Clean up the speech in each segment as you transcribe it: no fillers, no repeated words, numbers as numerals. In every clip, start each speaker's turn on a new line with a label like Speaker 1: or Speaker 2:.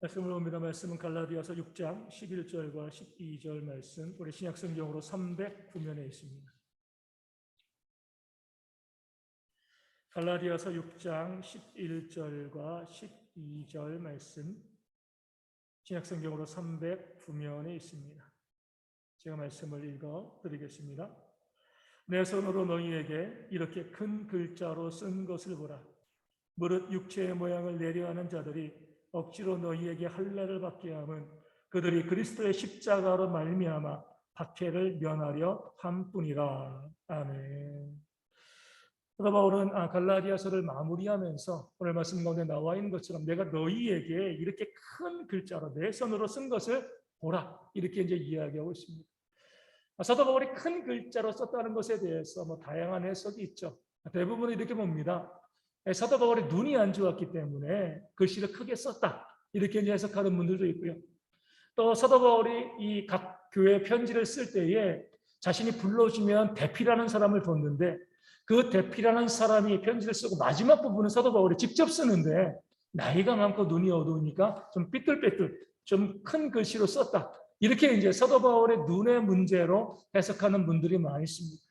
Speaker 1: 말씀을 봅니다. 말씀은 갈라디아서 6장 11절과 12절 말씀, 우리 신약성경으로 309면에 있습니다. 갈라디아서 6장 11절과 12절 말씀, 신약성경으로 309면에 있습니다. 제가 말씀을 읽어드리겠습니다. 내 손으로 너희에게 이렇게 큰 글자로 쓴 것을 보라. 무릇 육체의 모양을 내려하는 자들이 억지로 너희에게 할례를 받게 함은 그들이 그리스도의 십자가로 말미암아 박해를 면하려 함뿐이라. 아멘. 사도 바울은 갈라디아서를 마무리하면서 오늘 말씀 가운데 나와 있는 것처럼 내가 너희에게 이렇게 큰 글자로 내 손으로 쓴 것을 보라, 이렇게 이제 이야기하고 있습니다. 사도 바울이 큰 글자로 썼다는 것에 대해서 다양한 해석이 있죠. 대부분은 이렇게 봅니다. 사도 바울이 눈이 안 좋았기 때문에 글씨를 크게 썼다, 이렇게 이제 해석하는 분들도 있고요. 또 사도 바울이 이 각 교회 편지를 쓸 때에 자신이 불러주면 대피라는 사람을 뒀는데 그 대피라는 사람이 편지를 쓰고 마지막 부분은 사도 바울이 직접 쓰는데 나이가 많고 눈이 어두우니까 좀 삐뚤빼뚤 좀 큰 글씨로 썼다, 이렇게 이제 사도 바울의 눈의 문제로 해석하는 분들이 많이 있습니다.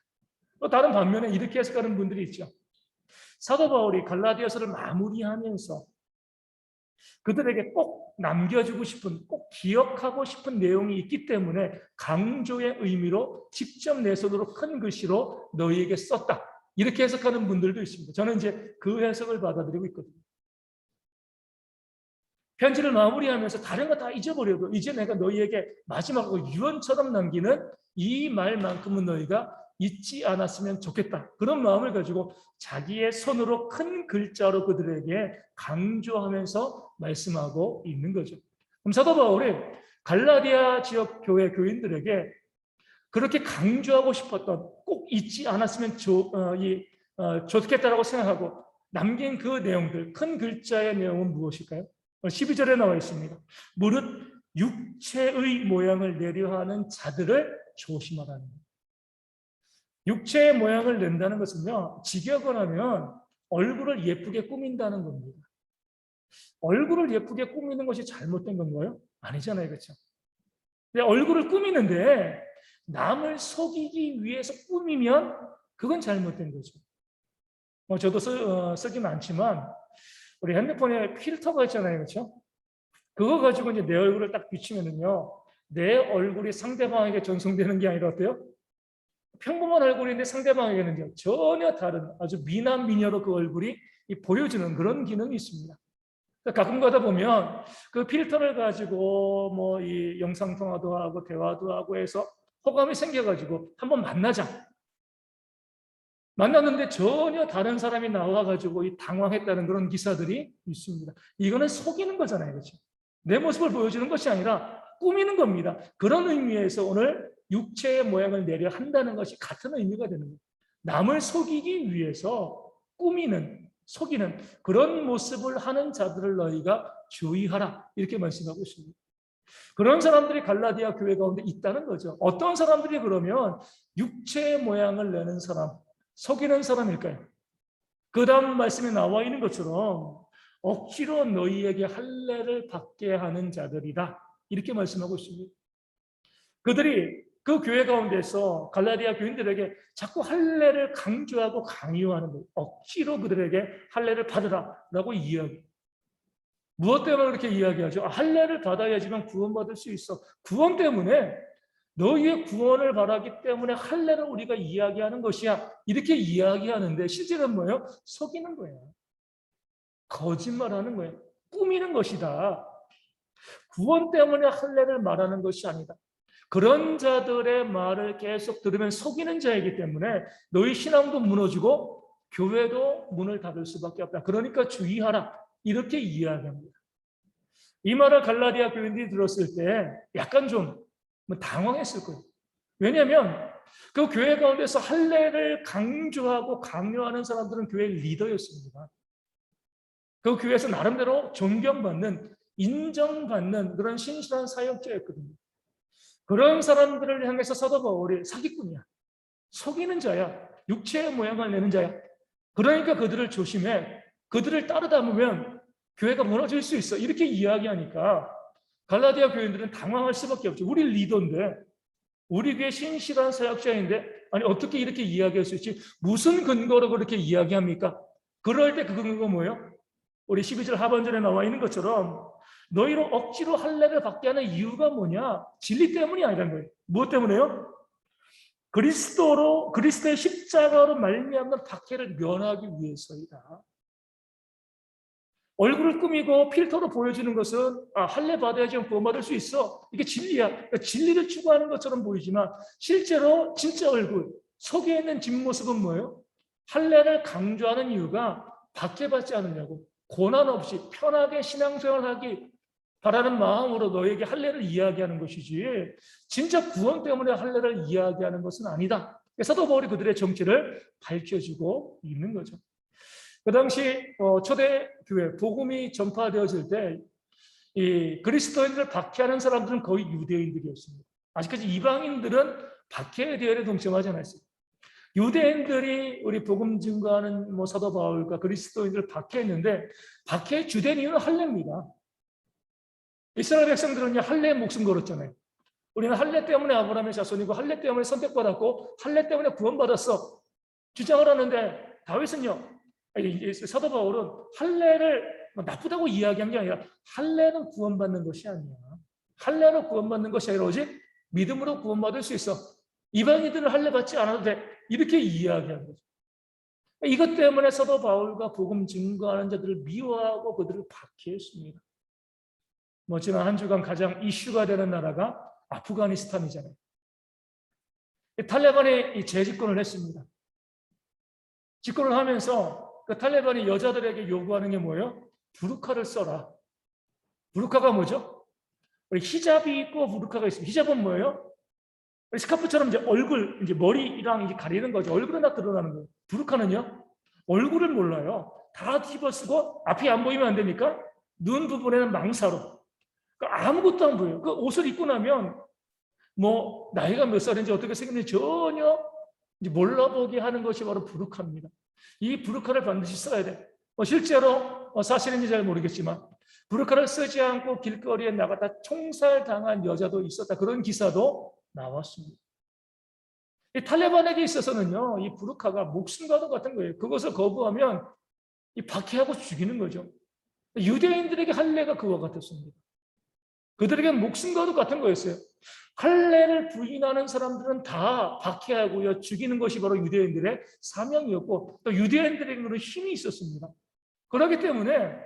Speaker 1: 또 다른 반면에 이렇게 해석하는 분들이 있죠. 사도 바울이 갈라디아서를 마무리하면서 그들에게 꼭 남겨주고 싶은, 꼭 기억하고 싶은 내용이 있기 때문에 강조의 의미로 직접 내 손으로 큰 글씨로 너희에게 썼다, 이렇게 해석하는 분들도 있습니다. 저는 이제 그 해석을 받아들이고 있거든요. 편지를 마무리하면서 다른 거 다 잊어버려도 이제 내가 너희에게 마지막으로 유언처럼 남기는 이 말만큼은 너희가 잊지 않았으면 좋겠다, 그런 마음을 가지고 자기의 손으로 큰 글자로 그들에게 강조하면서 말씀하고 있는 거죠. 그럼 사도 바울이 갈라디아 지역 교회 교인들에게 그렇게 강조하고 싶었던, 꼭 잊지 않았으면 좋겠다라고 생각하고 남긴 그 내용들, 큰 글자의 내용은 무엇일까요? 12절에 나와 있습니다. 무릇 육체의 모양을 내려 하는 자들을 조심하라는 거예요. 육체의 모양을 낸다는 것은요, 직역을 하면 얼굴을 예쁘게 꾸민다는 겁니다. 얼굴을 예쁘게 꾸미는 것이 잘못된 건가요? 아니잖아요, 그렇죠? 근데 얼굴을 꾸미는데 남을 속이기 위해서 꾸미면 그건 잘못된 거죠. 저도 쓰긴 않지만 우리 핸드폰에 필터가 있잖아요, 그렇죠? 그거 가지고 이제 내 얼굴을 딱 비추면은요, 내 얼굴이 상대방에게 전송되는 게 아니라 어때요? 평범한 얼굴인데 상대방에게는 전혀 다른 아주 미남 미녀로 그 얼굴이 보여주는 그런 기능이 있습니다. 가끔 가다 보면 그 필터를 가지고 이 영상 통화도 하고 대화도 하고 해서 호감이 생겨가지고 한번 만났는데 전혀 다른 사람이 나와가지고 당황했다는 그런 기사들이 있습니다. 이거는 속이는 거잖아요, 그렇죠? 내 모습을 보여주는 것이 아니라 꾸미는 겁니다. 그런 의미에서 오늘 육체의 모양을 내려 한다는 것이 같은 의미가 되는 거예요. 남을 속이기 위해서 꾸미는, 속이는 그런 모습을 하는 자들을 너희가 주의하라, 이렇게 말씀하고 있습니다. 그런 사람들이 갈라디아 교회 가운데 있다는 거죠. 어떤 사람들이 그러면 육체의 모양을 내는 사람, 속이는 사람일까요? 그 다음 말씀에 나와 있는 것처럼 억지로 너희에게 할례를 받게 하는 자들이다, 이렇게 말씀하고 있습니다. 그들이 그 교회 가운데서 갈라디아 교인들에게 자꾸 할례를 강조하고 강요하는 거예요. 억지로 그들에게 할례를 받으라라고 이야기. 무엇 때문에 그렇게 이야기하죠? 할례를 받아야지만 구원받을 수 있어. 구원 때문에, 너희의 구원을 바라기 때문에 할례를 우리가 이야기하는 것이야, 이렇게 이야기하는데 실제는 뭐예요? 속이는 거예요. 거짓말하는 거예요. 꾸미는 것이다. 구원 때문에 할례를 말하는 것이 아니다. 그런 자들의 말을 계속 들으면 속이는 자이기 때문에 너희 신앙도 무너지고 교회도 문을 닫을 수밖에 없다. 그러니까 주의하라, 이렇게 이야기합니다. 이 말을 갈라디아 교인들이 들었을 때 약간 좀 당황했을 거예요. 왜냐하면 그 교회 가운데서 할례를 강조하고 강요하는 사람들은 교회의 리더였습니다. 그 교회에서 나름대로 존경받는, 인정받는 그런 신실한 사역자였거든요. 그런 사람들을 향해서 사도 바울이 사기꾼이야, 속이는 자야, 육체의 모양을 내는 자야, 그러니까 그들을 조심해, 그들을 따르다 보면 교회가 무너질 수 있어. 이렇게 이야기하니까 갈라디아 교인들은 당황할 수밖에 없죠. 우리 리더인데, 우리 교회 신실한 사역자인데, 아니 어떻게 이렇게 이야기할 수 있지? 무슨 근거로 그렇게 이야기합니까? 그럴 때 그 근거가 뭐예요? 우리 12절 하반절에 나와 있는 것처럼 너희로 억지로 할례를 받게 하는 이유가 뭐냐? 진리 때문이 아니라는 거예요. 무엇 때문에요? 그리스도의 십자가로 말미암는 박해를 면하기 위해서이다. 얼굴을 꾸미고 필터로 보여주는 것은 할례 받아야지 구원받을 수 있어. 이게 진리야. 그러니까 진리를 추구하는 것처럼 보이지만 실제로 진짜 얼굴, 속에 있는 뒷모습은 뭐예요? 할례를 강조하는 이유가 박해받지 않으려고 고난 없이 편하게 신앙생활하기 바라는 마음으로 너에게 할례를 이야기하는 것이지 진짜 구원 때문에 할례를 이야기하는 것은 아니다. 사도 바울이 그들의 정체를 밝혀주고 있는 거죠. 그 당시 초대 교회 복음이 전파되어질 때 이 그리스도인들을 박해하는 사람들은 거의 유대인들이었습니다. 아직까지 이방인들은 박해의 대열에 동참하지 않았어요. 유대인들이 우리 복음 증거하는 사도 바울과 그리스도인들을 박해했는데 박해의 주된 이유는 할례입니다. 이스라엘 백성들은 할례에 목숨 걸었잖아요. 우리는 할례 때문에 아브라함의 자손이고 할례 때문에 선택받았고 할례 때문에 구원받았어 주장을 하는데 다윗은요, 사도 바울은 할례를 나쁘다고 이야기한 게 아니라 할례는 구원받는 것이 아니야. 할례로 구원받는 것이 아니라 오직 믿음으로 구원받을 수 있어. 이방인들은 할례 받지 않아도 돼. 이렇게 이야기한 거죠. 이것 때문에 사도 바울과 복음 증거하는 자들을 미워하고 그들을 박해했습니다. 지난 한 주간 가장 이슈가 되는 나라가 아프가니스탄이잖아요. 탈레반이 재집권을 했습니다. 집권을 하면서 그 탈레반이 여자들에게 요구하는 게 뭐예요? 부르카를 써라. 부르카가 뭐죠? 우리 히잡이 있고 부르카가 있습니다. 히잡은 뭐예요? 스카프처럼 이제 얼굴, 이제 머리랑 이제 가리는 거죠. 얼굴은 다 드러나는 거예요. 부르카는요? 얼굴을 몰라요. 다 뒤집어쓰고 앞이 안 보이면 안 되니까 눈 부분에는 망사로. 그러니까 아무것도 안 보여요. 그 옷을 입고 나면 나이가 몇 살인지 어떻게 생겼는지 전혀 이제 몰라보게 하는 것이 바로 부르카입니다. 이 부르카를 반드시 써야 돼. 실제로 사실인지 잘 모르겠지만 부르카를 쓰지 않고 길거리에 나갔다 총살당한 여자도 있었다. 그런 기사도 나왔습니다. 이 탈레반에게 있어서는요, 이 부르카가 목숨과도 같은 거예요. 그것을 거부하면 이 박해하고 죽이는 거죠. 유대인들에게 할례가 그와 같았습니다. 그들에게 목숨과도 같은 거였어요. 할례를 부인하는 사람들은 다 박해하고요, 죽이는 것이 바로 유대인들의 사명이었고 또 유대인들에게는 힘이 있었습니다. 그렇기 때문에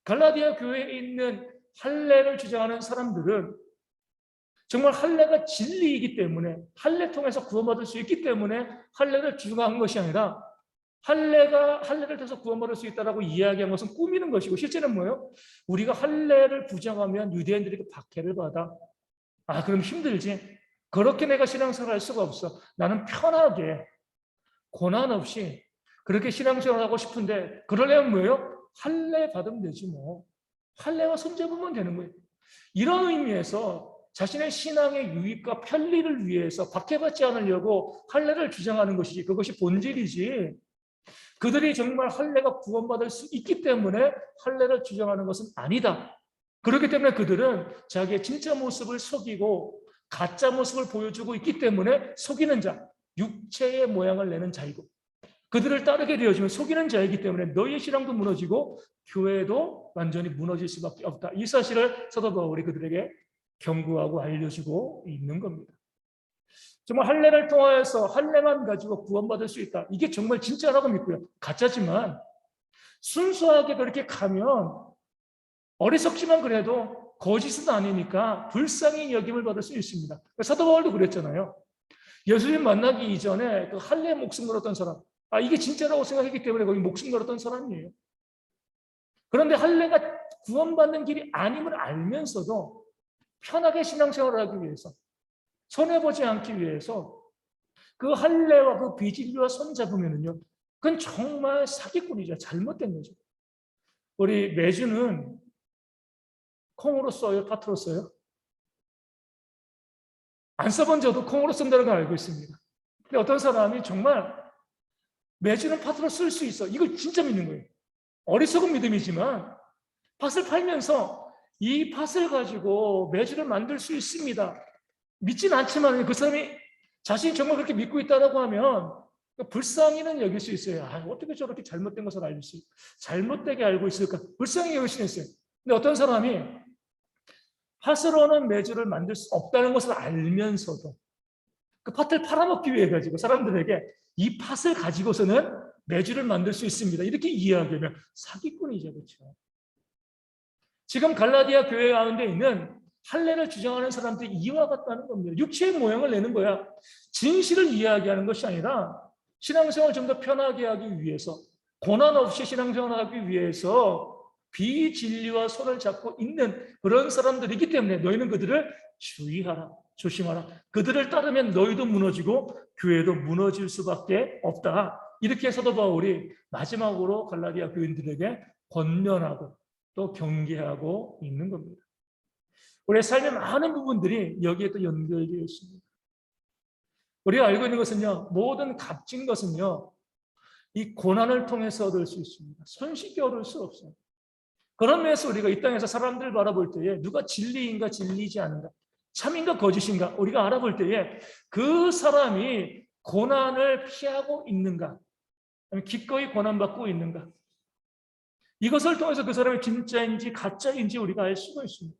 Speaker 1: 갈라디아 교회에 있는 할례를 주장하는 사람들은 정말 할례가 진리이기 때문에 할례 통해서 구원받을 수 있기 때문에 할례를 주장한 것이 아니라 할례를 통해서 구원받을 수 있다라고 이야기한 것은 꾸미는 것이고 실제는 뭐예요? 우리가 할례를 부정하면 유대인들에게 박해를 받아. 그럼 힘들지. 그렇게 내가 신앙생활 할 수가 없어. 나는 편하게 고난 없이 그렇게 신앙생활 하고 싶은데 그러려면 뭐예요? 할례 받으면 되지 뭐. 할례와 손잡으면 되는 거예요. 이런 의미에서 자신의 신앙의 유익과 편리를 위해서 박해받지 않으려고 할례를 주장하는 것이지 그것이 본질이지. 그들이 정말 할례가 구원받을 수 있기 때문에 할례를 주장하는 것은 아니다. 그렇기 때문에 그들은 자기의 진짜 모습을 속이고 가짜 모습을 보여주고 있기 때문에 속이는 자, 육체의 모양을 내는 자이고 그들을 따르게 되어지면 속이는 자이기 때문에 너희의 신앙도 무너지고 교회도 완전히 무너질 수밖에 없다. 이 사실을 사도 바울이 그들에게 경고하고 알려주고 있는 겁니다. 정말 할례를 통하여서 할례만 가지고 구원받을 수 있다. 이게 정말 진짜라고 믿고요. 가짜지만 순수하게 그렇게 가면 어리석지만 그래도 거짓은 아니니까 불쌍히 여김을 받을 수 있습니다. 사도 바울도 그랬잖아요. 예수님 만나기 이전에 그 할례 목숨 걸었던 사람, 이게 진짜라고 생각했기 때문에 거기 목숨 걸었던 사람이에요. 그런데 할례가 구원받는 길이 아님을 알면서도 편하게 신앙생활을 하기 위해서 손해보지 않기 위해서 그 할례와 그 비진리와 손잡으면은요, 그건 정말 사기꾼이죠. 잘못된 거죠. 우리 매주는 콩으로 써요? 파트로 써요? 안 써본 저도 콩으로 쓴다는 걸 알고 있습니다. 근데 어떤 사람이 정말 매주는 파트로 쓸 수 있어. 이걸 진짜 믿는 거예요. 어리석은 믿음이지만 밭을 팔면서 이 밭을 가지고 매주를 만들 수 있습니다. 믿지는 않지만 그 사람이 자신이 정말 그렇게 믿고 있다고 하면 불쌍히는 여길 수 있어요. 어떻게 저렇게 잘못된 것을 알고 있을까? 잘못되게 알고 있을까? 불쌍히 여길 수 있어요. 근데 어떤 사람이 팥으로는 매주를 만들 수 없다는 것을 알면서도 그 팥을 팔아먹기 위해 가지고 사람들에게 이 팥을 가지고서는 매주를 만들 수 있습니다. 이렇게 이야기하면 사기꾼이죠. 그렇죠? 지금 갈라디아 교회 가운데 있는 할례를 주장하는 사람들이 이와 같다는 겁니다. 육체의 모양을 내는 거야. 진실을 이야기하는 것이 아니라 신앙생활을 좀 더 편하게 하기 위해서, 고난 없이 신앙생활을 하기 위해서 비진리와 손을 잡고 있는 그런 사람들이기 때문에 너희는 그들을 주의하라, 조심하라. 그들을 따르면 너희도 무너지고 교회도 무너질 수밖에 없다. 이렇게 사도 바울이 마지막으로 갈라디아 교인들에게 권면하고 또 경계하고 있는 겁니다. 우리의 삶의 많은 부분들이 여기에 또 연결되어 있습니다. 우리가 알고 있는 것은요, 모든 값진 것은요, 이 고난을 통해서 얻을 수 있습니다. 손쉽게 얻을 수 없어요. 그런 면에서 우리가 이 땅에서 사람들을 바라볼 때에 누가 진리인가 진리지 않은가, 참인가 거짓인가 우리가 알아볼 때에 그 사람이 고난을 피하고 있는가, 아니면 기꺼이 고난받고 있는가, 이것을 통해서 그 사람이 진짜인지 가짜인지 우리가 알 수가 있습니다.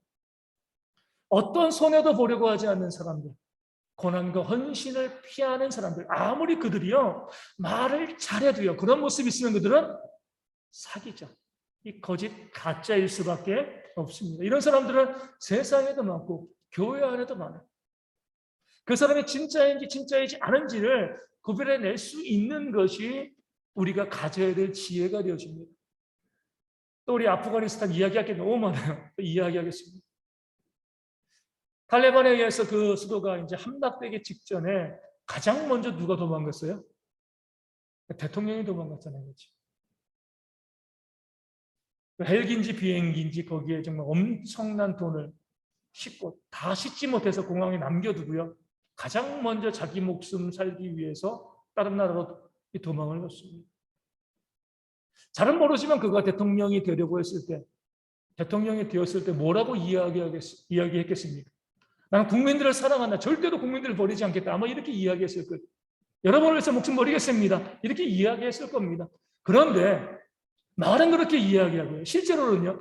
Speaker 1: 어떤 손해도 보려고 하지 않는 사람들, 고난과 헌신을 피하는 사람들, 아무리 그들이요 말을 잘해도요 그런 모습이 있으면 그들은 사기죠. 이 거짓 가짜일 수밖에 없습니다. 이런 사람들은 세상에도 많고 교회 안에도 많아요. 그 사람이 진짜인지 진짜이지 않은지를 구별해낼 수 있는 것이 우리가 가져야 될 지혜가 되어집니다. 또 우리 아프가니스탄 이야기할 게 너무 많아요. 또 이야기하겠습니다. 탈레반에 의해서 그 수도가 이제 함락되기 직전에 가장 먼저 누가 도망갔어요? 대통령이 도망갔잖아요. 그렇지? 헬기인지 비행기인지 거기에 정말 엄청난 돈을 싣고 다 싣지 못해서 공항에 남겨두고요. 가장 먼저 자기 목숨 살기 위해서 다른 나라로 도망을 갔습니다. 잘은 모르지만 그가 대통령이 되려고 했을 때, 대통령이 되었을 때 뭐라고 이야기했겠습니까? 나는 국민들을 사랑한다. 절대로 국민들을 버리지 않겠다. 아마 이렇게 이야기했을 거예요. 여러분을 위해서 목숨 버리겠습니다. 이렇게 이야기했을 겁니다. 그런데 말은 그렇게 이야기하고요. 실제로는요.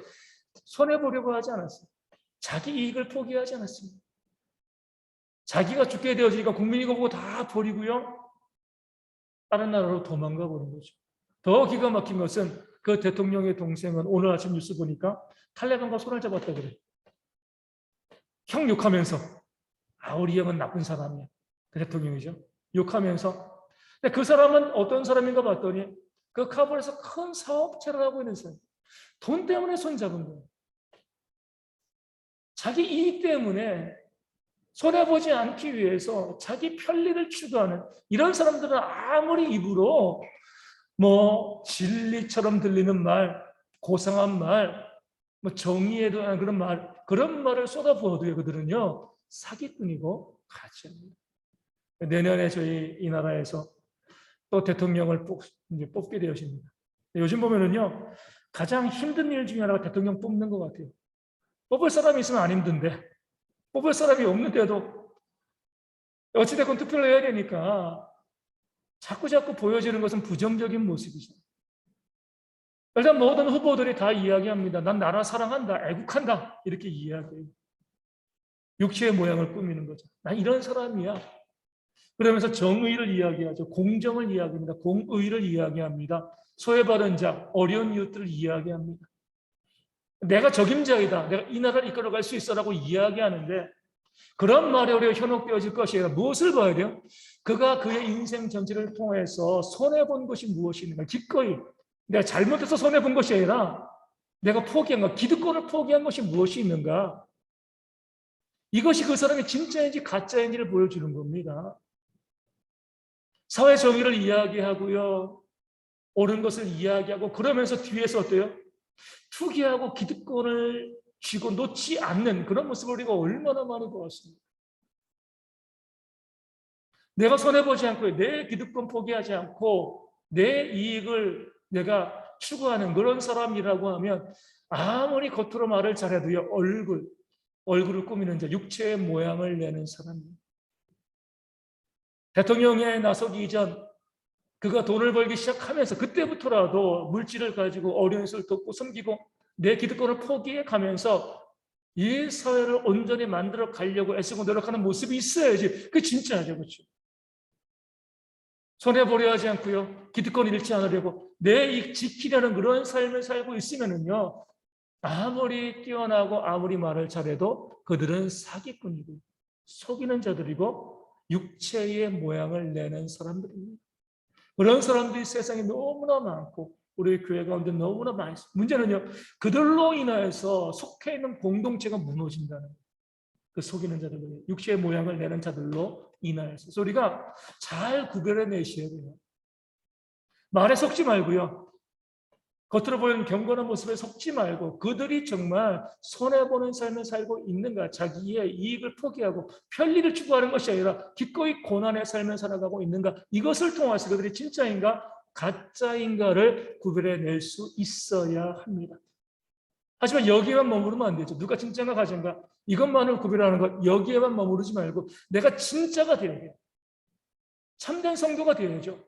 Speaker 1: 손해보려고 하지 않았어요. 자기 이익을 포기하지 않았습니다. 자기가 죽게 되어지니까 국민이 보고 다 버리고요. 다른 나라로 도망가 버린 거죠. 더 기가 막힌 것은 그 대통령의 동생은 오늘 아침 뉴스 보니까 탈레반과 손을 잡았다 그래요. 형 욕하면서 우리 형은 나쁜 사람이야. 그 대통령이죠. 욕하면서. 근데 그 사람은 어떤 사람인가 봤더니 그 카불에서 큰 사업체를 하고 있는 사람. 돈 때문에 손 잡은 거예요. 자기 이익 때문에 손해보지 않기 위해서 자기 편리를 추구하는 이런 사람들은 아무리 입으로 뭐 진리처럼 들리는 말, 고상한 말, 뭐 정의에 대한 그런 말을 쏟아부어도요, 그들은요 사기꾼이고 가짜입니다. 내년에 저희 이 나라에서 또 대통령을 뽑게 되었습니다. 요즘 보면은요 가장 힘든 일 중에 하나가 대통령 뽑는 것 같아요. 뽑을 사람이 있으면 안 힘든데 뽑을 사람이 없는데도 어찌됐건 투표를 해야 되니까 자꾸 보여지는 것은 부정적인 모습이죠. 일단 모든 후보들이 다 이야기합니다. 난 나라 사랑한다, 애국한다 이렇게 이야기해요. 육체의 모양을 꾸미는 거죠. 난 이런 사람이야. 그러면서 정의를 이야기하죠. 공정을 이야기합니다. 공의를 이야기합니다. 소외받은 자, 어려운 이웃들을 이야기합니다. 내가 적임자이다. 내가 이 나라를 이끌어갈 수 있어라고 이야기하는데 그런 말에 우리가 현혹되어질 것이 아니라 무엇을 봐야 돼요? 그가 그의 인생 전체를 통해서 손해본 것이 무엇이 있는가? 기꺼이 내가 잘못해서 손해본 것이 아니라 내가 포기한 것, 기득권을 포기한 것이 무엇이 있는가? 이것이 그 사람이 진짜인지 가짜인지를 보여주는 겁니다. 사회 정의를 이야기하고요. 옳은 것을 이야기하고 그러면서 뒤에서 어때요? 투기하고 기득권을 쥐고 놓지 않는 그런 모습을 우리가 얼마나 많이 보았습니다. 내가 손해보지 않고 내 기득권 포기하지 않고 내 이익을 내가 추구하는 그런 사람이라고 하면 아무리 겉으로 말을 잘해도요, 얼굴을 꾸미는 자, 육체의 모양을 내는 사람입니다. 대통령에 나서기 이전 그가 돈을 벌기 시작하면서 그때부터라도 물질을 가지고 어려운 것을 돕고 섬기고 내 기득권을 포기해 가면서 이 사회를 온전히 만들어 가려고 애쓰고 노력하는 모습이 있어야지. 그게 진짜죠. 그렇죠? 손해보려 하지 않고요. 기득권 잃지 않으려고 내 이익 지키려는 그런 삶을 살고 있으면은요. 아무리 뛰어나고 아무리 말을 잘해도 그들은 사기꾼이고 속이는 자들이고 육체의 모양을 내는 사람들입니다. 그런 사람들이 세상에 너무나 많고 우리 교회 가운데 너무나 많습니다. 문제는요. 그들로 인하여서 속해 있는 공동체가 무너진다는 그 속이는 자들로 육체의 모양을 내는 자들로 인하여서 그래서 우리가 잘 구별해내셔야 돼요. 말에 속지 말고요. 겉으로 보이는 경건한 모습에 속지 말고 그들이 정말 손해보는 삶을 살고 있는가, 자기의 이익을 포기하고 편리를 추구하는 것이 아니라 기꺼이 고난의 삶을 살아가고 있는가, 이것을 통해서 그들이 진짜인가 가짜인가를 구별해낼 수 있어야 합니다. 하지만 여기에만 머무르면 안 되죠. 누가 진짜인가 가짜인가 이것만을 구별하는 것, 여기에만 머무르지 말고 내가 진짜가 되어야 돼요. 참된 성도가 되어야죠.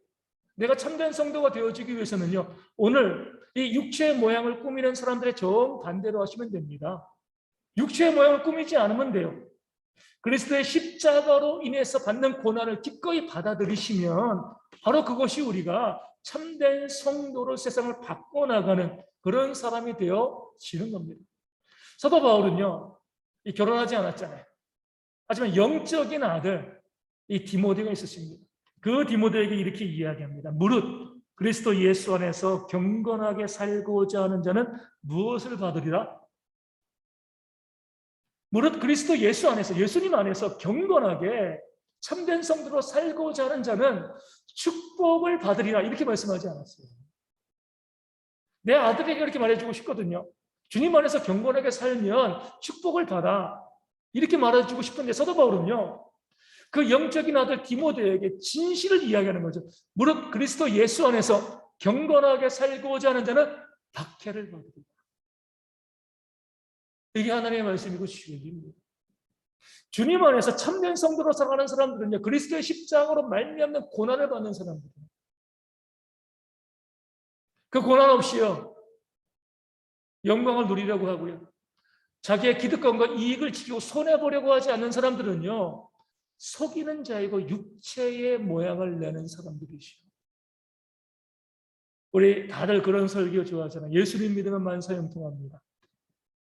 Speaker 1: 내가 참된 성도가 되어지기 위해서는요, 오늘 이 육체의 모양을 꾸미는 사람들의 정반대로 하시면 됩니다. 육체의 모양을 꾸미지 않으면 돼요. 그리스도의 십자가로 인해서 받는 고난을 기꺼이 받아들이시면 바로 그것이 우리가 참된 성도로 세상을 바꿔나가는 그런 사람이 되어지는 겁니다. 사도 바울은요, 결혼하지 않았잖아요. 하지만 영적인 아들, 이 디모데가 있었습니다. 그 디모데에게 이렇게 이야기합니다. 무릇 그리스도 예수 안에서 경건하게 살고자 하는 자는 무엇을 받으리라? 무릇 그리스도 예수 안에서, 예수님 안에서 경건하게 참된 성도로 살고자 하는 자는 축복을 받으리라. 이렇게 말씀하지 않았어요. 내 아들에게 이렇게 말해주고 싶거든요. 주님 안에서 경건하게 살면 축복을 받아. 이렇게 말해주고 싶은데 사도 바울은요, 그 영적인 아들 디모데에게 진실을 이야기하는 거죠. 무릇 그리스도 예수 안에서 경건하게 살고자 하는 자는 박해를 받으리라. 이게 하나님의 말씀이고 진리입니다. 주님 안에서 참된 성도로 살아가는 사람들은요, 그리스도의 십자가로 말미암는 고난을 받는 사람들이에요. 그 고난 없이요, 영광을 누리려고 하고요, 자기의 기득권과 이익을 지키고 손해보려고 하지 않는 사람들은요, 속이는 자이고 육체의 모양을 내는 사람들이시오. 우리 다들 그런 설교 좋아하잖아요. 예수님 믿으면 만사형통합니다.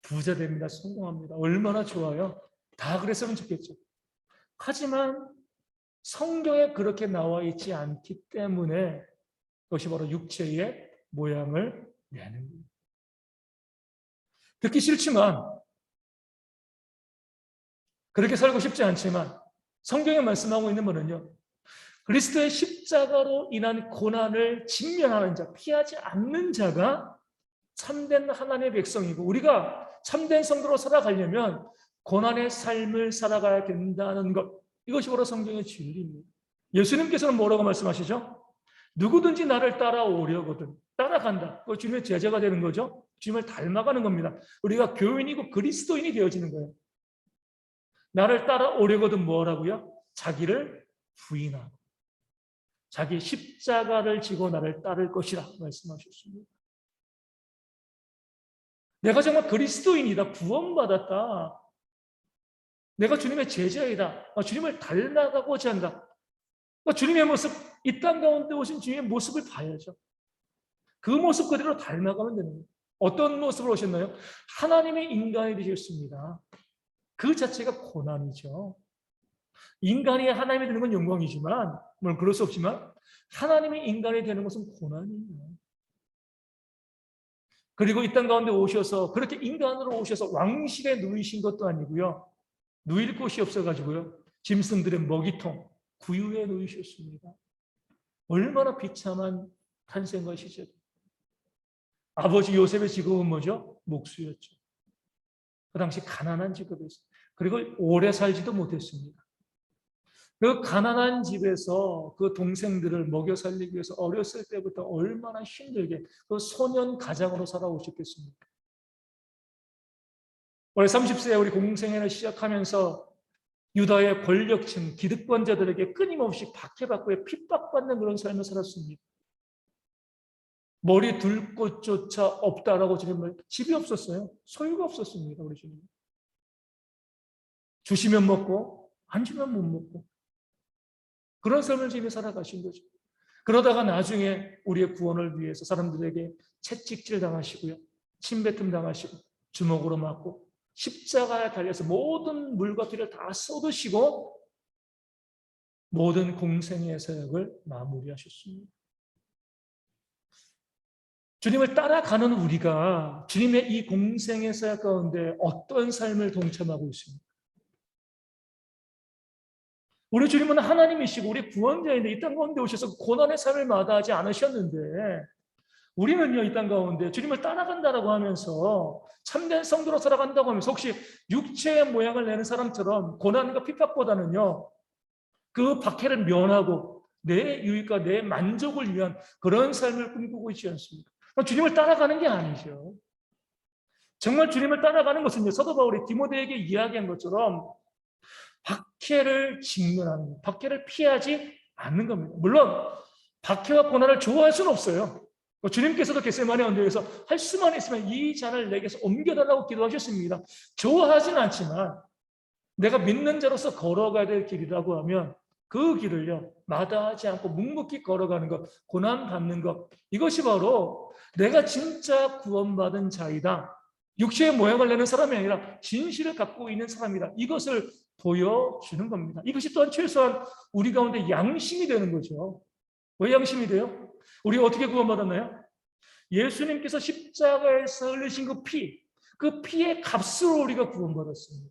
Speaker 1: 부자 됩니다. 성공합니다. 얼마나 좋아요. 다 그랬으면 좋겠죠. 하지만 성경에 그렇게 나와 있지 않기 때문에 그것이 바로 육체의 모양을 내는 거예요. 듣기 싫지만, 그렇게 살고 싶지 않지만 성경에 말씀하고 있는 분은요, 그리스도의 십자가로 인한 고난을 직면하는 자, 피하지 않는 자가 참된 하나님의 백성이고, 우리가 참된 성도로 살아가려면 고난의 삶을 살아가야 된다는 것, 이것이 바로 성경의 진리입니다. 예수님께서는 뭐라고 말씀하시죠? 누구든지 나를 따라오려거든, 따라간다. 그 주님의 제자가 되는 거죠. 주님을 닮아가는 겁니다. 우리가 교인이고 그리스도인이 되어지는 거예요. 나를 따라오려거든 뭐라고요? 자기를 부인하고 자기 십자가를 지고 나를 따를 것이라 말씀하셨습니다. 내가 정말 그리스도인이다, 구원받았다, 내가 주님의 제자이다, 주님을 닮아가고자 한다, 주님의 모습, 이 땅 가운데 오신 주님의 모습을 봐야죠. 그 모습 그대로 닮아가면 되는 거예요. 어떤 모습으로 오셨나요? 하나님의 인간이 되셨습니다. 그 자체가 고난이죠. 인간이 하나님이 되는 건 영광이지만, 물론 그럴 수 없지만 하나님의 인간이 되는 것은 고난이에요. 그리고 이 땅 가운데 오셔서 그렇게 인간으로 오셔서 왕실에 누이신 것도 아니고요, 누일 곳이 없어가지고요, 짐승들의 먹이통 구유에 누이셨습니다. 얼마나 비참한 탄생과 시절. 아버지 요셉의 직업은 뭐죠? 목수였죠. 그 당시 가난한 직업이었어요. 그리고 오래 살지도 못했습니다. 그 가난한 집에서 그 동생들을 먹여 살리기 위해서 어렸을 때부터 얼마나 힘들게 그 소년 가장으로 살아오셨겠습니까? 올해 30세에 우리 공생애를 시작하면서 유다의 권력층, 기득권자들에게 끊임없이 박해받고 핍박받는 그런 삶을 살았습니다. 머리 둘 곳조차 없다라고 주님을, 집이 없었어요. 소유가 없었습니다. 우리 주님. 주시면 먹고 안 주면 못 먹고 그런 삶을 주님이 살아가신 거죠. 그러다가 나중에 우리의 구원을 위해서 사람들에게 채찍질 당하시고요. 침뱉음 당하시고 주먹으로 맞고 십자가에 달려서 모든 물과 피를 다 쏟으시고 모든 공생의 사역을 마무리하셨습니다. 주님을 따라가는 우리가 주님의 이 공생의 사역 가운데 어떤 삶을 동참하고 있습니까? 우리 주님은 하나님이시고 우리 구원자인데 이 땅 가운데 오셔서 고난의 삶을 마다하지 않으셨는데 우리는요, 이 땅 가운데 주님을 따라간다라고 하면서 참된 성도로 살아간다고 하면서 혹시 육체의 모양을 내는 사람처럼 고난과 핍박보다는요, 그 박해를 면하고 내 유익과 내 만족을 위한 그런 삶을 꿈꾸고 있지 않습니까? 주님을 따라가는 게 아니죠. 정말 주님을 따라가는 것은요, 사도 바울이 디모데에게 이야기한 것처럼 박해를 직면하는, 박해를 피하지 않는 겁니다. 물론 박해와 고난을 좋아할 수는 없어요. 주님께서도 겟세마네 언덕에서 할 수만 있으면 이 잔을 내게서 옮겨달라고 기도하셨습니다. 좋아하진 않지만 내가 믿는 자로서 걸어가야 될 길이라고 하면 그 길을요, 마다하지 않고 묵묵히 걸어가는 것, 고난받는 것, 이것이 바로 내가 진짜 구원받은 자이다. 육체의 모양을 내는 사람이 아니라 진실을 갖고 있는 사람이다. 이것을 보여주는 겁니다. 이것이 또한 최소한 우리 가운데 양심이 되는 거죠. 왜 양심이 돼요? 우리 어떻게 구원받았나요? 예수님께서 십자가에서 흘리신 그 피, 그 피의 값으로 우리가 구원받았습니다.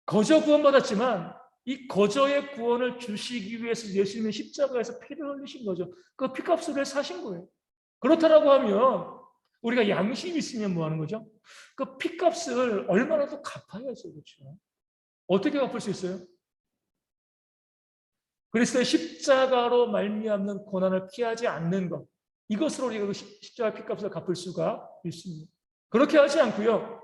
Speaker 1: 거저 구원받았지만 이 거저의 구원을 주시기 위해서 예수님이 십자가에서 피를 흘리신 거죠. 그 피값을 사신 거예요. 그렇다라고 하면 우리가 양심이 있으면 뭐 하는 거죠? 그 피값을 얼마나 더 갚아야죠. 그렇죠? 어떻게 갚을 수 있어요? 그리스도의 십자가로 말미암는 고난을 피하지 않는 것, 이것으로 우리가 그 십자가 피값을 갚을 수가 있습니다. 그렇게 하지 않고요,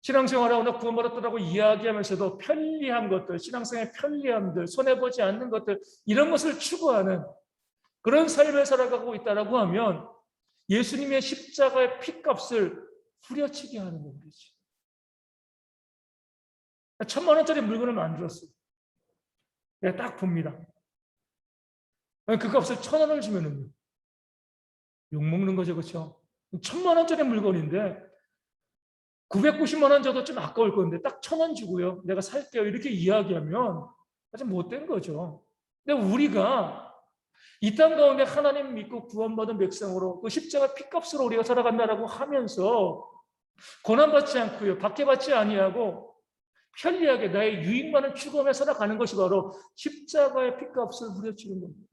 Speaker 1: 신앙생활하거나 구원받았다고 이야기하면서도 편리한 것들, 신앙생활의 편리함들, 손해보지 않는 것들, 이런 것을 추구하는 그런 삶을 살아가고 있다고 하면 예수님의 십자가의 피값을 후려치게 하는 것이죠. 1,000만 원짜리 물건을 만들었어요. 내가 딱 봅니다. 그 값을 1,000원을 주면은요, 욕먹는 거죠, 그렇죠? 1,000만 원짜리 물건인데 990만 원 줘도 좀 아까울 건데 딱 1,000원 주고요, 내가 살게요, 이렇게 이야기하면 아주 못된 거죠. 근데 우리가 이 땅 가운데 하나님 믿고 구원받은 백성으로 그 십자가 피값으로 우리가 살아간다라고 하면서 고난받지 않고요, 박해받지 아니하고 편리하게 나의 유익만을 추구하며 살아가는 것이 바로 십자가의 피값을 후려치는 겁니다.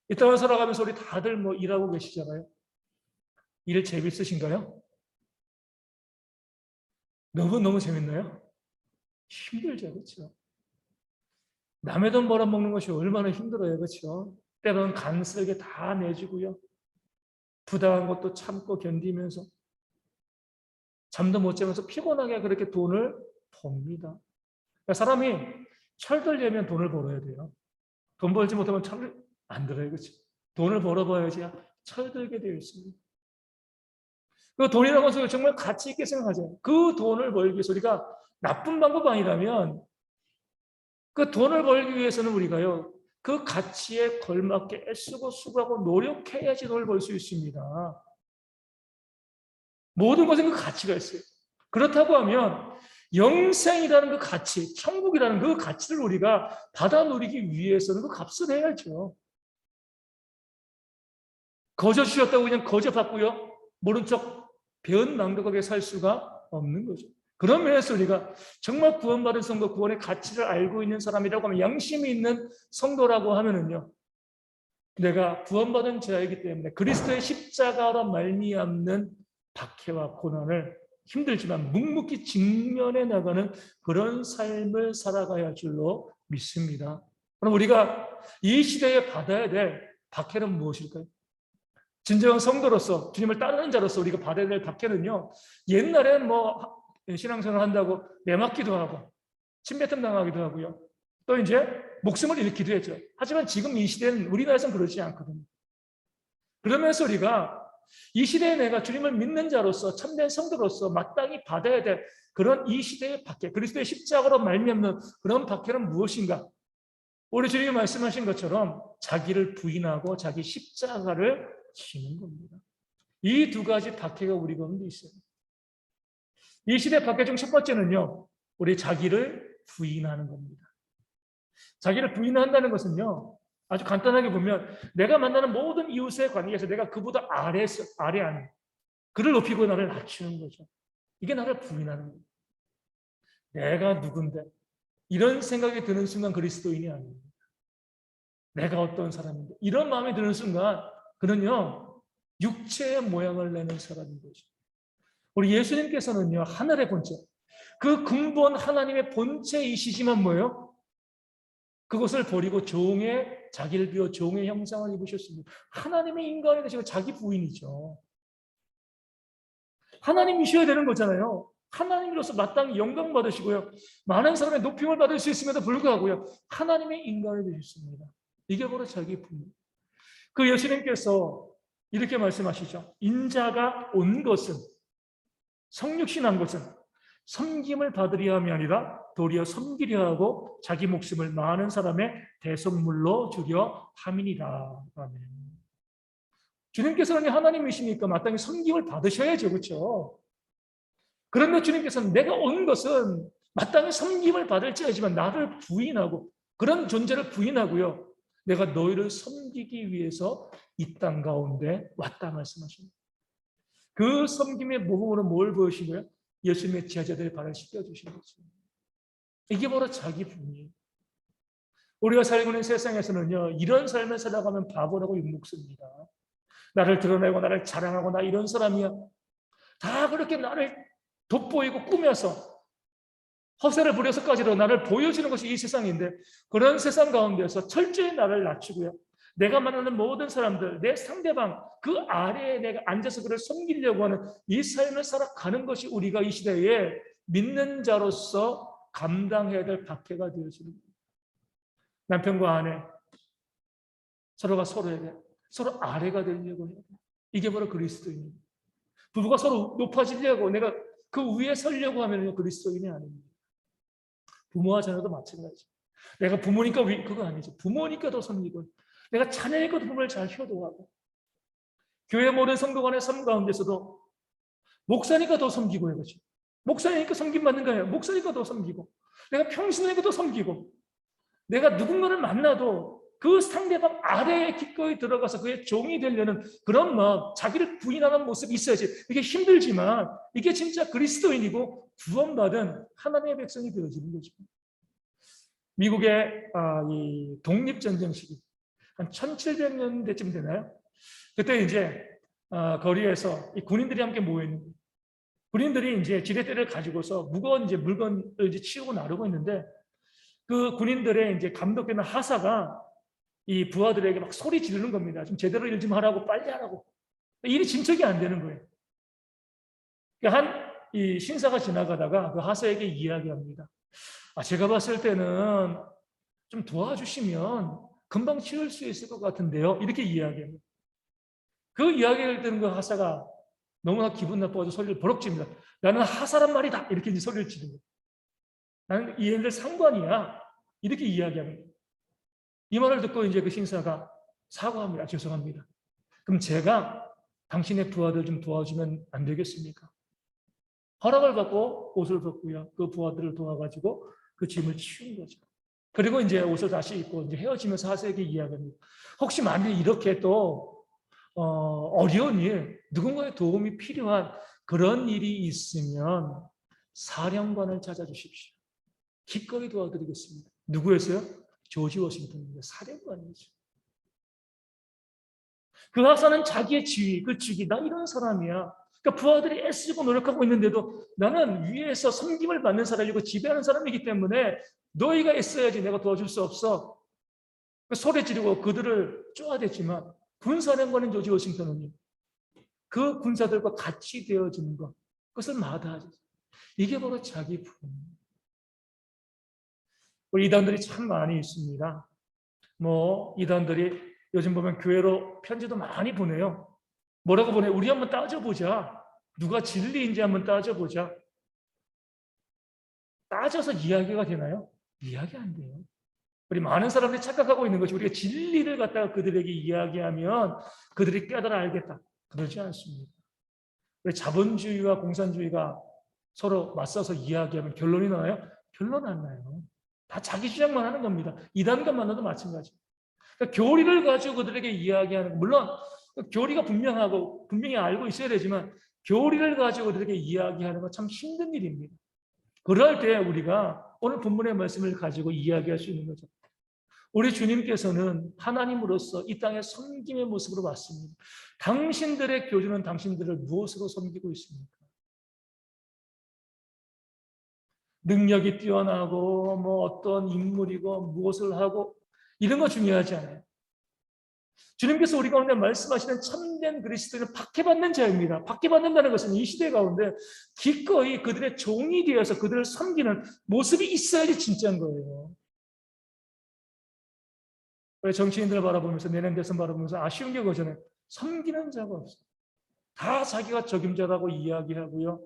Speaker 1: 이 땅을 살아가면서 우리 다들 뭐 일하고 계시잖아요. 일 재밌으신가요? 너무 재밌나요? 힘들죠, 그렇죠? 남의 돈 벌어먹는 것이 얼마나 힘들어요, 그렇죠? 때로는 간쓰게 다 내주고요, 부당한 것도 참고 견디면서 잠도 못 자면서 피곤하게 그렇게 돈을 법니다. 그러니까 사람이 철들려면 돈을 벌어야 돼요. 돈 벌지 못하면 철 안 들어요, 그렇죠? 돈을 벌어봐야지 철들게 되어 있습니다. 그 돈이라는 것을 정말 가치 있게 생각하죠. 그 돈을 벌기 위해서 우리가 나쁜 방법 아니라면 그 돈을 벌기 위해서는 우리가요, 그 가치에 걸맞게 애쓰고 수고하고 노력해야지 돈을 벌 수 있습니다. 모든 것은 그 가치가 있어요. 그렇다고 하면 영생이라는 그 가치, 천국이라는 그 가치를 우리가 받아 누리기 위해서는 그 값을 해야죠. 거저 주셨다고 그냥 거저 받고요, 모른 척 배은망덕하게 살 수가 없는 거죠. 그런 면에서 우리가 정말 구원받은 성도, 구원의 가치를 알고 있는 사람이라고 하면, 양심이 있는 성도라고 하면은요, 내가 구원받은 자이기 때문에 그리스도의 십자가로 말미암는 박해와 고난을 힘들지만 묵묵히 직면해 나가는 그런 삶을 살아가야 할 줄로 믿습니다. 그럼 우리가 이 시대에 받아야 될 박해는 무엇일까요? 진정한 성도로서 주님을 따르는 자로서 우리가 받아야 될 박해는요, 옛날엔 뭐 신앙생활 한다고 매맞기도 하고 침뱉음 당하기도 하고요, 또 이제 목숨을 잃기도 했죠. 하지만 지금 이 시대는 우리나라에서는 그렇지 않거든요. 그러면서 우리가 이 시대에 내가 주님을 믿는 자로서 참된 성도로서 마땅히 받아야 될 그런 이 시대의 박해, 그리스도의 십자가로 말미암는 그런 박해는 무엇인가? 우리 주님이 말씀하신 것처럼 자기를 부인하고 자기 십자가를 지는 겁니다. 이 두 가지 박해가 우리 가운데 있어요. 이 시대 박해 중 첫 번째는요, 우리 자기를 부인하는 겁니다. 자기를 부인한다는 것은요, 아주 간단하게 보면 내가 만나는 모든 이웃의 관계에서 내가 그보다 아래 아닌 그를 높이고 나를 낮추는 거죠. 이게 나를 부인하는 거예요. 내가 누군데 이런 생각이 드는 순간 그리스도인이 아닙니다. 내가 어떤 사람인데 이런 마음이 드는 순간 그는요 육체의 모양을 내는 사람인 거죠. 우리 예수님께서는요 하늘의 본체, 그 근본 하나님의 본체이시지만 뭐예요? 그것을 버리고 종의 자기를 비워 종의 형상을 입으셨습니다. 하나님의 인간이 되시고 자기 부인이죠. 하나님이셔야 되는 거잖아요. 하나님으로서 마땅히 영광 받으시고요. 많은 사람의 높임을 받을 수 있음에도 불구하고요. 하나님의 인간이 되셨습니다. 이게 바로 자기 부인. 그 예수님께서 이렇게 말씀하시죠. 인자가 온 것은, 성육신 한 것은 섬김을 받으려 함이 아니라 도리어 섬기려 하고 자기 목숨을 많은 사람의 대속물로 주려 함이니라. 아멘. 주님께서는 하나님이시니까 마땅히 섬김을 받으셔야죠. 그렇죠? 그런데 주님께서는 내가 온 것은 마땅히 섬김을 받을지라지만 나를 부인하고 그런 존재를 부인하고요. 내가 너희를 섬기기 위해서 이 땅 가운데 왔다 말씀하십니다. 그 섬김의 모범으로 뭘 보여주신 거예요? 예수님의 제자들의 발을 씻겨주신 거죠. 이게 바로 자기 부인이에요. 우리가 살고 있는 세상에서는요. 이런 삶을 살아가면 바보라고 욕먹습니다. 나를 드러내고 나를 자랑하고 나 이런 사람이야. 다 그렇게 나를 돋보이고 꾸며서 허세를 부려서까지도 나를 보여주는 것이 이 세상인데 그런 세상 가운데서 철저히 나를 낮추고요. 내가 만나는 모든 사람들, 내 상대방 그 아래에 내가 앉아서 그를 섬기려고 하는 이 삶을 살아가는 것이 우리가 이 시대에 믿는 자로서 감당해야 될 박해가 되어지는 거예요. 남편과 아내 서로가 서로에게 서로 아래가 되려고 해요. 이게 바로 그리스도인입니다. 부부가 서로 높아지려고 내가 그 위에 서려고 하면 그리스도인이 아닙니다. 부모와 자녀도 마찬가지죠. 내가 부모니까 그거 아니죠. 부모니까 더 섬기고 내가 자녀니까 부모를 잘 효도하고 교회 모든 성도 간의 삶 가운데서도 목사니까 더 섬기고 이거죠. 목사니까 섬김받는 거예요. 목사니까 더 섬기고 내가 평신이니까 더 섬기고 내가 누군가를 만나도 그 상대방 아래에 기꺼이 들어가서 그의 종이 되려는 그런 마음, 자기를 부인하는 모습이 있어야지. 이게 힘들지만 이게 진짜 그리스도인이고 구원받은 하나님의 백성이 되어지는 거죠. 미국의 이 독립전쟁 시기 한 1700년대쯤 되나요? 그때 이제 거리에서 이 군인들이 함께 모여 있는 거예요. 군인들이 이제 지렛대를 가지고서 무거운 이제 물건을 이제 치우고 나르고 있는데 그 군인들의 이제 감독되는 하사가 이 부하들에게 막 소리 지르는 겁니다. 좀 제대로 일 좀 하라고, 빨리 하라고. 일이 진척이 안 되는 거예요. 한 이 신사가 지나가다가 그 하사에게 이야기합니다. 제가 봤을 때는 좀 도와주시면 금방 치울 수 있을 것 같은데요. 이렇게 이야기합니다. 그 이야기를 듣는 그 하사가 너무나 기분 나빠서 소리를 버럭 칩니다. 나는 하사란 말이다. 이렇게 이제 소리를 지르는 거예요. 나는 이 애들 상관이야. 이렇게 이야기합니다. 이 말을 듣고 이제 그 신사가 사과합니다. 죄송합니다. 그럼 제가 당신의 부하들 좀 도와주면 안 되겠습니까? 허락을 받고 옷을 벗고요. 그 부하들을 도와가지고 그 짐을 치운 거죠. 그리고 이제 옷을 다시 입고 이제 헤어지면서 하사에게 이야기합니다. 혹시 만일 이렇게 또 어려운 일, 누군가의 도움이 필요한 그런 일이 있으면 사령관을 찾아주십시오. 기꺼이 도와드리겠습니다. 누구였어요? 조지 워싱턴입니다. 사령관이죠. 그 하사는 자기의 지위, 그 직위, 나 이런 사람이야. 그러니까 부하들이 애쓰고 노력하고 있는데도 나는 위에서 섬김을 받는 사람이고 지배하는 사람이기 때문에 너희가 애써야지 내가 도와줄 수 없어. 소리 지르고 그들을 쪼아댔지만 군사령관인 조지 워싱턴은요, 그 군사들과 같이 되어지는 것, 그것을 마다하죠. 이게 바로 자기 부흥. 우리 이단들이 참 많이 있습니다. 이단들이 요즘 보면 교회로 편지도 많이 보내요. 뭐라고 보내요? 우리 한번 따져보자. 누가 진리인지 한번 따져보자. 따져서 이야기가 되나요? 이야기 안 돼요. 우리 많은 사람들이 착각하고 있는 것이 우리가 진리를 갖다가 그들에게 이야기하면 그들이 깨달아 알겠다. 그러지 않습니다. 우리 자본주의와 공산주의가 서로 맞서서 이야기하면 결론이 나나요? 결론 안 나요. 다 자기 주장만 하는 겁니다. 이단과 만나도 마찬가지. 그러니까 교리를 가지고 그들에게 이야기하는, 물론 교리가 분명하고 분명히 알고 있어야 되지만 교리를 가지고 그들에게 이야기하는 건 참 힘든 일입니다. 그럴 때 우리가 오늘 본문의 말씀을 가지고 이야기할 수 있는 거죠. 우리 주님께서는 하나님으로서 이 땅에 섬김의 모습으로 왔습니다. 당신들의 교주는 당신들을 무엇으로 섬기고 있습니까? 능력이 뛰어나고 어떤 인물이고 무엇을 하고 이런 거 중요하지 않아요. 주님께서 우리 가운데 말씀하시는 참된 그리스도인은 박해받는 자입니다. 박해받는다는 것은 이 시대 가운데 기꺼이 그들의 종이 되어서 그들을 섬기는 모습이 있어야지 진짜인 거예요. 왜 정치인들 바라보면서 내년 대선 바라보면서 아쉬운 게 그거잖아요. 섬기는 자가 없어요. 다 자기가 적임자라고 이야기하고요.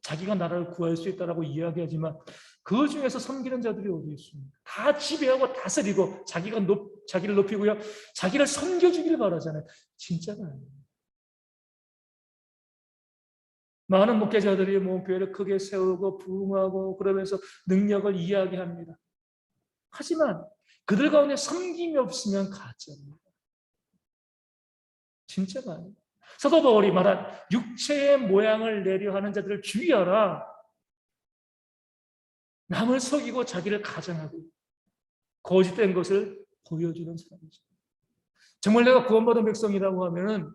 Speaker 1: 자기가 나라를 구할 수 있다라고 이야기하지만 그 중에서 섬기는 자들이 어디 있습니까? 다 지배하고 다스리고 자기를 높이고요. 자기를 섬겨주기를 바라잖아요. 진짜가 아니에요. 많은 목회자들이 교회를 크게 세우고 부흥하고 그러면서 능력을 이야기합니다. 하지만 그들 가운데 섬김이 없으면 가짜입니다. 진짜가 아니에요. 사도 바울이 말한 육체의 모양을 내려 하는 자들을 주의하라. 남을 속이고 자기를 가장하고 거짓된 것을 보여주는 사람이죠. 정말 내가 구원받은 백성이라고 하면은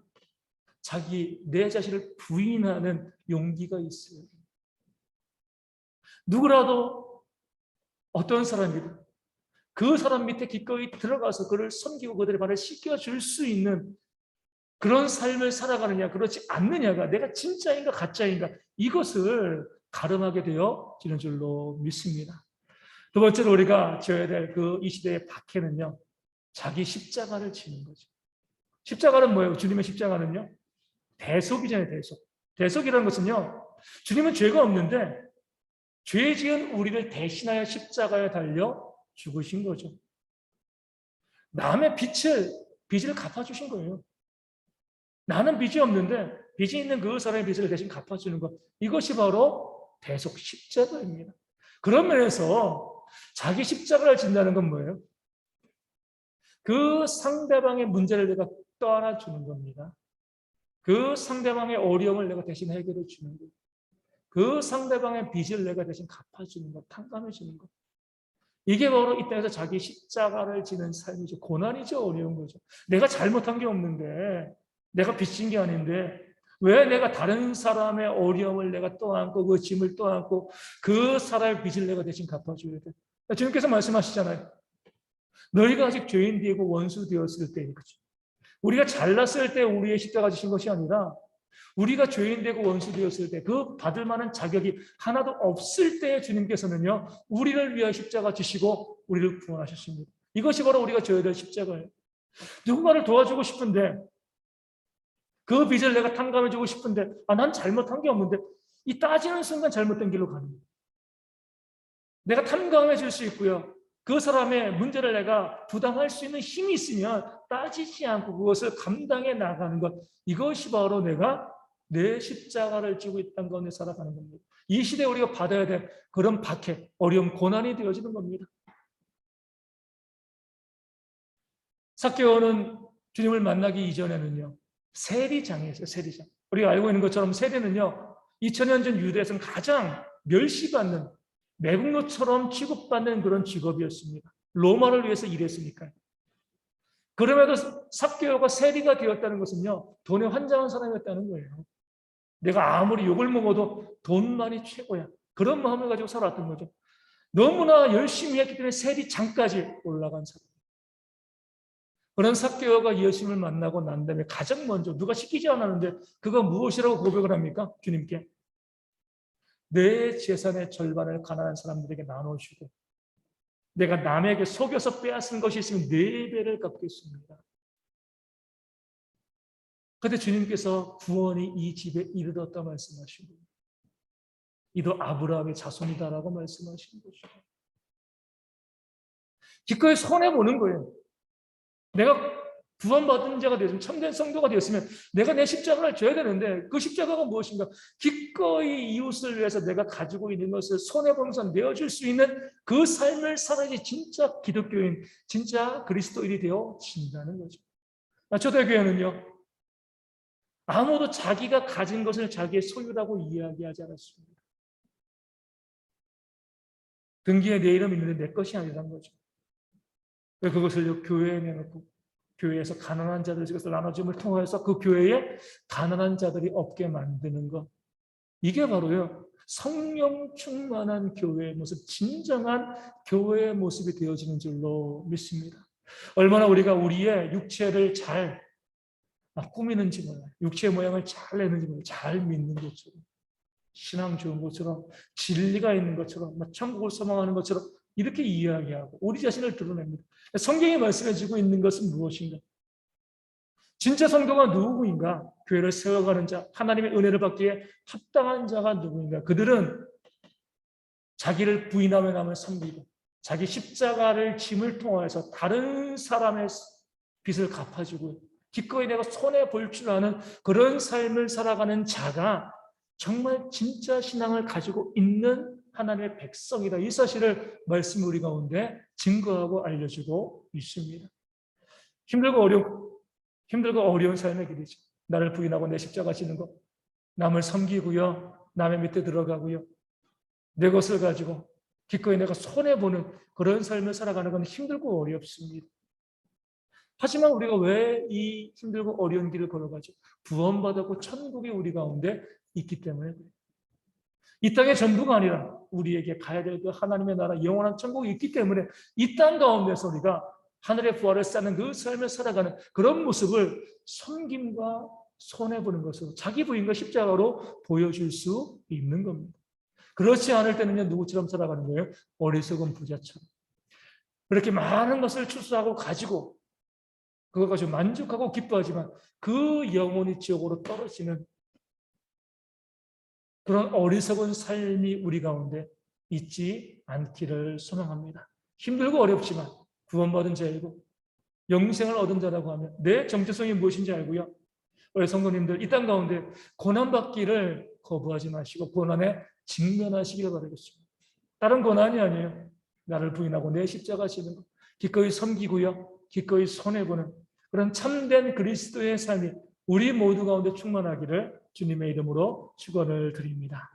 Speaker 1: 내 자신을 부인하는 용기가 있어요. 누구라도 어떤 사람이든 그 사람 밑에 기꺼이 들어가서 그를 섬기고 그들의 발을 씻겨줄 수 있는 그런 삶을 살아가느냐 그렇지 않느냐가 내가 진짜인가 가짜인가 이것을 가름하게 되어지는 줄로 믿습니다. 두 번째로 우리가 지어야 될 이 시대의 박해는요, 자기 십자가를 지는 거죠. 십자가는 뭐예요? 주님의 십자가는요, 대속이잖아요. 대속이라는 것은요, 주님은 죄가 없는데 죄 지은 우리를 대신하여 십자가에 달려 죽으신 거죠. 남의 빚을 갚아주신 거예요. 나는 빚이 없는데 빚이 있는 그 사람의 빚을 대신 갚아주는 것. 이것이 바로 대속 십자가입니다. 그런 면에서 자기 십자가를 진다는 건 뭐예요? 그 상대방의 문제를 내가 떠안아주는 겁니다. 그 상대방의 어려움을 내가 대신 해결해 주는 것. 그 상대방의 빚을 내가 대신 갚아주는 것, 탕감해 주는 것. 이게 바로 이 땅에서 자기 십자가를 지는 삶이죠. 고난이죠. 어려운 거죠. 내가 잘못한 게 없는데 내가 빚진 게 아닌데 왜 내가 다른 사람의 어려움을 내가 떠안고 그 짐을 떠안고 그 사람의 빚을 내가 대신 갚아줘야 돼. 주님께서 말씀하시잖아요. 너희가 아직 죄인 되고 원수 되었을 때, 그렇죠? 우리가 잘났을 때 우리의 십자가 지신 것이 아니라 우리가 죄인 되고 원수 되었을 때 그 받을 만한 자격이 하나도 없을 때 주님께서는요 우리를 위하여 십자가 지시고 우리를 구원하셨습니다. 이것이 바로 우리가 져야 될 십자가예요. 누군가를 도와주고 싶은데 그 빚을 내가 탕감해주고 싶은데 난 잘못한 게 없는데 이 따지는 순간 잘못된 길로 가는 거예요. 내가 탕감해 줄 수 있고요. 그 사람의 문제를 내가 부담할 수 있는 힘이 있으면 따지지 않고 그것을 감당해 나가는 것. 이것이 바로 내가 내 십자가를 지고 있다는 것에 살아가는 겁니다. 이 시대에 우리가 받아야 될 그런 박해, 어려움, 고난이 되어지는 겁니다. 삭개오는 주님을 만나기 이전에는요. 세리장이었어요. 세리장. 우리가 알고 있는 것처럼 세리는요. 2000년 전 유대에서는 가장 멸시받는 매국노처럼 취급받는 그런 직업이었습니다. 로마를 위해서 일했으니까요. 그럼에도 삭개오가 세리가 되었다는 것은요. 돈에 환장한 사람이었다는 거예요. 내가 아무리 욕을 먹어도 돈만이 최고야. 그런 마음을 가지고 살았던 거죠. 너무나 열심히 했기 때문에 세리장까지 올라간 사람. 그런 삭개오가 예수님을 만나고 난 다음에 가장 먼저 누가 시키지 않았는데 그가 무엇이라고 고백을 합니까? 주님께. 내 재산의 절반을 가난한 사람들에게 나눠주고 내가 남에게 속여서 빼앗은 것이 있으면 4배를 갚겠습니다. 그런데 주님께서 구원이 이 집에 이르렀다 말씀하시고 이도 아브라함의 자손이다라고 말씀하신 거죠. 기꺼이 손해보는 거예요. 내가 구원받은 자가 되었으면 참된 성도가 되었으면 내가 내 십자가를 져야 되는데 그 십자가가 무엇인가? 기꺼이 이웃을 위해서 내가 가지고 있는 것을 손해보면서 내어줄 수 있는 그 삶을 살아야지 진짜 기독교인, 진짜 그리스도인이 되어진다는 거죠. 초대교회는요. 아무도 자기가 가진 것을 자기의 소유라고 이야기하지 않았습니다. 등기에 내 이름이 있는데 내 것이 아니라는 거죠. 왜 그것을 교회에 내놓고 교회에서 가난한 자들 중에서 나눠줌을 통해서 그 교회에 가난한 자들이 없게 만드는 것. 이게 바로요. 성령 충만한 교회의 모습, 진정한 교회의 모습이 되어지는 줄로 믿습니다. 얼마나 우리가 우리의 육체를 잘 꾸미는지 몰라요. 육체의 모양을 잘 내는지 몰라요. 잘 믿는 것처럼. 신앙 좋은 것처럼. 진리가 있는 것처럼. 천국을 소망하는 것처럼. 이렇게 이야기하고 우리 자신을 드러냅니다. 성경이 말씀해주고 있는 것은 무엇인가? 진짜 성도가 누구인가? 교회를 세워가는 자, 하나님의 은혜를 받기에 합당한 자가 누구인가? 그들은 자기를 부인하며 남을 섬기고 자기 십자가를 짐을 통하여서 다른 사람의 빚을 갚아주고 기꺼이 내가 손해볼 줄 아는 그런 삶을 살아가는 자가 정말 진짜 신앙을 가지고 있는 하나님의 백성이다. 이 사실을 말씀 우리 가운데 증거하고 알려주고 있습니다. 힘들고 어려운 삶의 길이죠. 나를 부인하고 내 십자가 지는 것, 남을 섬기고요, 남의 밑에 들어가고요, 내 것을 가지고 기꺼이 내가 손해보는 그런 삶을 살아가는 건 힘들고 어렵습니다. 하지만 우리가 왜 이 힘들고 어려운 길을 걸어가죠? 구원받았고 천국이 우리 가운데 있기 때문에 그래요. 이 땅의 전부가 아니라 우리에게 가야 될 그 하나님의 나라 영원한 천국이 있기 때문에 이 땅 가운데서 우리가 하늘의 부활을 쌓는 그 삶을 살아가는 그런 모습을 섬김과 손해보는 것으로 자기 부인과 십자가로 보여줄 수 있는 겁니다. 그렇지 않을 때는요, 누구처럼 살아가는 거예요? 어리석은 부자처럼. 그렇게 많은 것을 추수하고 가지고 그것 가지고 만족하고 기뻐하지만 그 영혼이 지옥으로 떨어지는 그런 어리석은 삶이 우리 가운데 있지 않기를 소망합니다. 힘들고 어렵지만 구원받은 자이고 영생을 얻은 자라고 하면 내 정체성이 무엇인지 알고요. 우리 성도님들 이 땅 가운데 고난받기를 거부하지 마시고 고난에 직면하시기를 바라겠습니다. 다른 고난이 아니에요. 나를 부인하고 내 십자가 지는 것, 기꺼이 섬기고요, 기꺼이 손해보는 그런 참된 그리스도의 삶이 우리 모두 가운데 충만하기를 주님의 이름으로 축원을 드립니다.